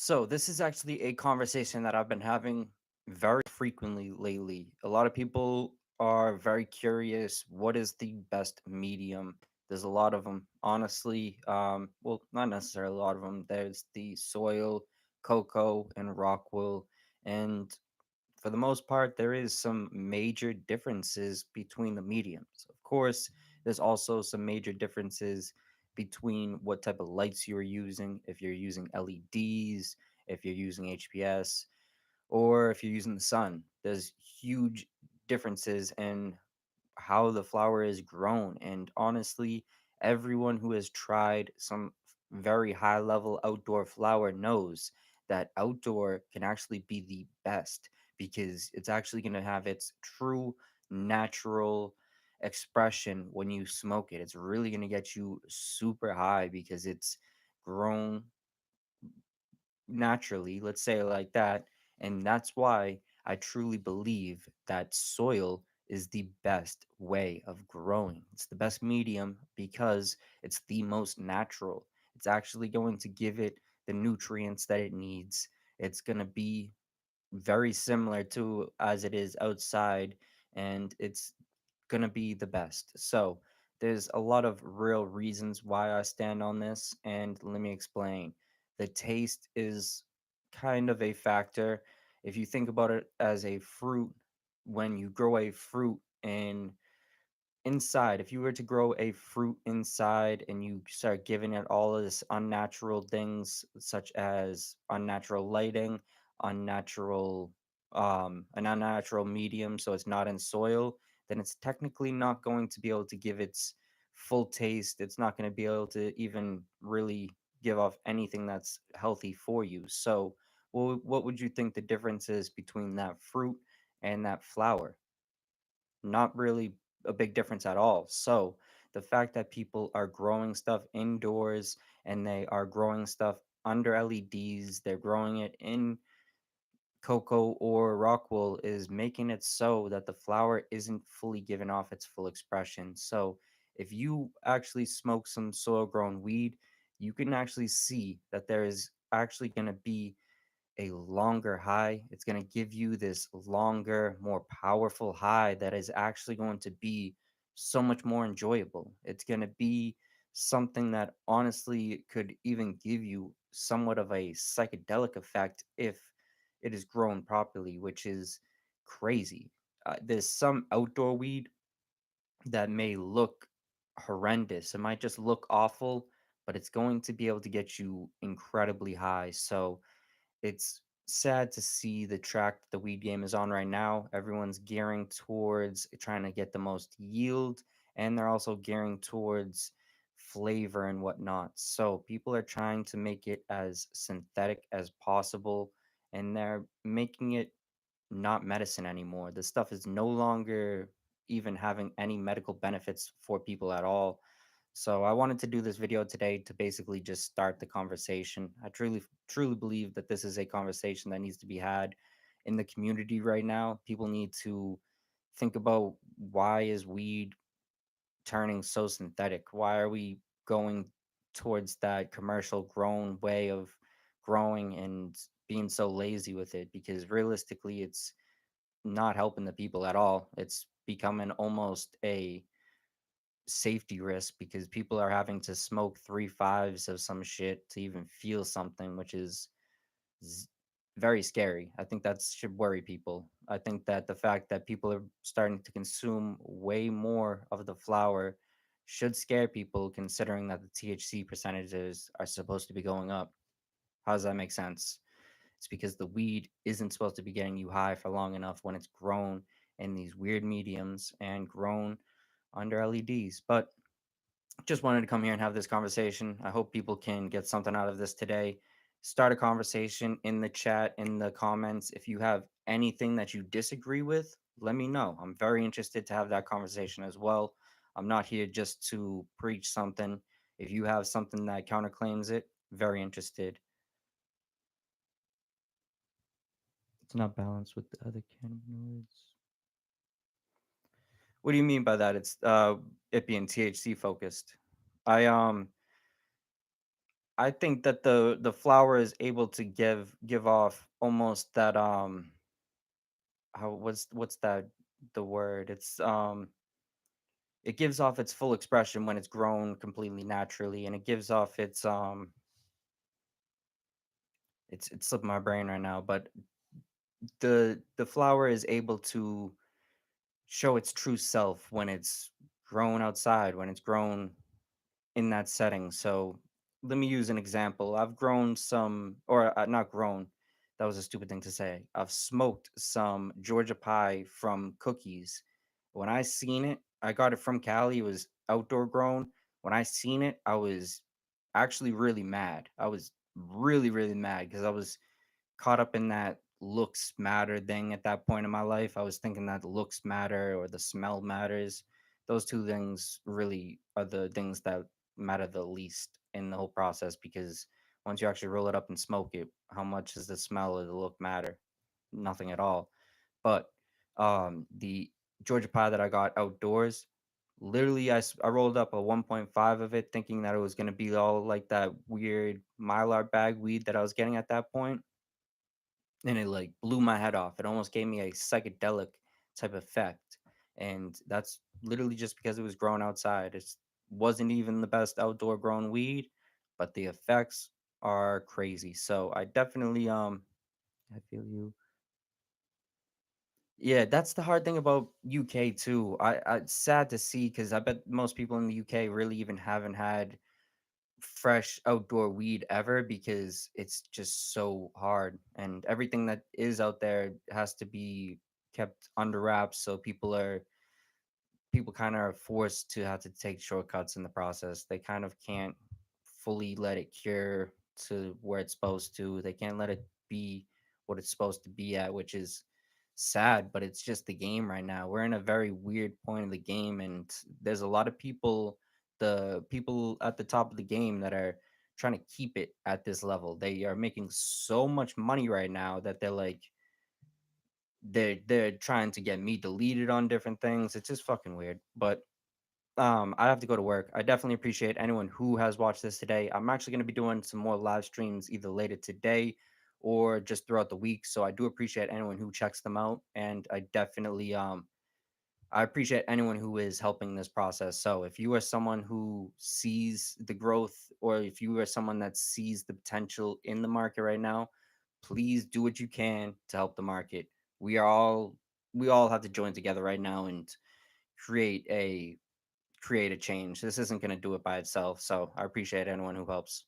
So, this is actually a conversation that I've been having very frequently lately. A lot of people are very curious, what is the best medium? There's a lot of them, honestly. Well, not necessarily a lot of them. There's the soil, cocoa, and rockwool. And for the most part, there is some major differences between the mediums. Of course, there's also some major differences between what type of lights you are using, if you're using LEDs, if you're using HPS, or if you're using the sun. There's huge differences in how the flower is grown. And honestly, everyone who has tried some very high level outdoor flower knows that outdoor can actually be the best because it's actually going to have its true natural expression when you smoke it. It's really going to get you super high because it's grown naturally, let's say it like that. And that's why I truly believe that soil is the best way of growing. It's the best medium because it's the most natural. It's actually going to give it the nutrients that it needs. It's going to be very similar to as it is outside, and it's gonna be the best. So there's a lot of real reasons why I stand on this, and let me explain. The taste is kind of a factor. If you think about it as a fruit, when you grow a fruit in inside, if you were to grow a fruit inside and you start giving it all of this unnatural things such as unnatural lighting, unnatural an unnatural medium, so it's not in soil, then it's technically not going to be able to give its full taste. It's not going to be able to even really give off anything that's healthy for you. So well, what would you think the difference is between that fruit and that flower? Not really a big difference at all. So the fact that people are growing stuff indoors and they are growing stuff under LEDs, they're growing it in cocoa or rockwool is making it so that the flower isn't fully given off its full expression. So if you actually smoke some soil grown weed, you can actually see that there is actually going to be a longer high. It's going to give you this longer, more powerful high that is actually going to be so much more enjoyable. It's going to be something that honestly could even give you somewhat of a psychedelic effect if it is grown properly, which is crazy. There's some outdoor weed that may look horrendous. It might just look awful, but it's going to be able to get you incredibly high. So, it's sad to see the track that the weed game is on right now. Everyone's gearing towards trying to get the most yield, and they're also gearing towards flavor and whatnot. So people are trying to make it as synthetic as possible, and they're making it not medicine anymore. The stuff is no longer even having any medical benefits for people at all. So I wanted to do this video today to basically just start the conversation. I truly believe that this is a conversation that needs to be had in the community right now. People need to think about, why is weed turning so synthetic? Why are we going towards that commercial grown way of growing and being so lazy with it? Because realistically, it's not helping the people at all. It's becoming almost a safety risk because people are having to smoke three fives of some shit to even feel something, which is z- very scary. I think that should worry people. I think that the fact that people are starting to consume way more of the flower should scare people, considering that the THC percentages are supposed to be going up. How does that make sense? It's because the weed isn't supposed to be getting you high for long enough when it's grown in these weird mediums and grown under LEDs. But just wanted to come here and have this conversation. I hope people can get something out of this today. Start a conversation in the chat, in the comments. If you have anything that you disagree with, let me know. I'm very interested to have that conversation as well. I'm not here just to preach something. If you have something that counterclaims it, very interested. It's not balanced with the other cannabinoids. What do you mean by that? It's it being THC focused. I I think that the flower is able to give off almost that how what's that the word? It gives off its full expression when it's grown completely naturally, and it gives off its it's slipping my brain right now, but the flower is able to show its true self when it's grown outside, when it's grown in that setting. So let me use an example. I've grown some, or not grown. That was a stupid thing to say. I've smoked some Georgia pie from cookies. When I seen it, I got it from Cali. It was outdoor grown. When I seen it, I was actually really mad. I was really, really mad because I was caught up in that looks matter thing at that point in my life. I was thinking that the looks matter or the smell matters. Those two things really are the things that matter the least in the whole process because once you actually roll it up and smoke it, how much does the smell or the look matter? Nothing at all. But the Georgia pie that I got outdoors, literally I rolled up a 1.5 of it thinking that it was going to be all like that weird mylar bag weed that I was getting at that point, and it like blew my head off. It almost gave me a psychedelic type effect, and that's literally just because it was grown outside. It wasn't even the best outdoor grown weed, but the effects are crazy. So I definitely I feel you. Yeah, that's the hard thing about UK too. It's sad to see because I bet most people in the UK really even haven't had fresh outdoor weed ever because it's just so hard, and everything that is out there has to be kept under wraps, so people kind of are forced to have to take shortcuts in the process. They kind of can't fully let it cure to where it's supposed to. They can't let it be what it's supposed to be at, which is sad, but it's just the game right now. We're in a very weird point of the game, and there's a lot of people, the people at the top of the game, that are trying to keep it at this level. They are making so much money right now that they're trying to get me deleted on different things. It's just fucking weird. But I have to go to work. I definitely appreciate anyone who has watched this today. I'm actually going to be doing some more live streams either later today or just throughout the week. So I do appreciate anyone who checks them out, and I appreciate anyone who is helping this process. So if you are someone who sees the growth, or if you are someone that sees the potential in the market right now, please do what you can to help the market. We are all we all have to join together right now and create a create a change. This isn't going to do it by itself. So I appreciate anyone who helps.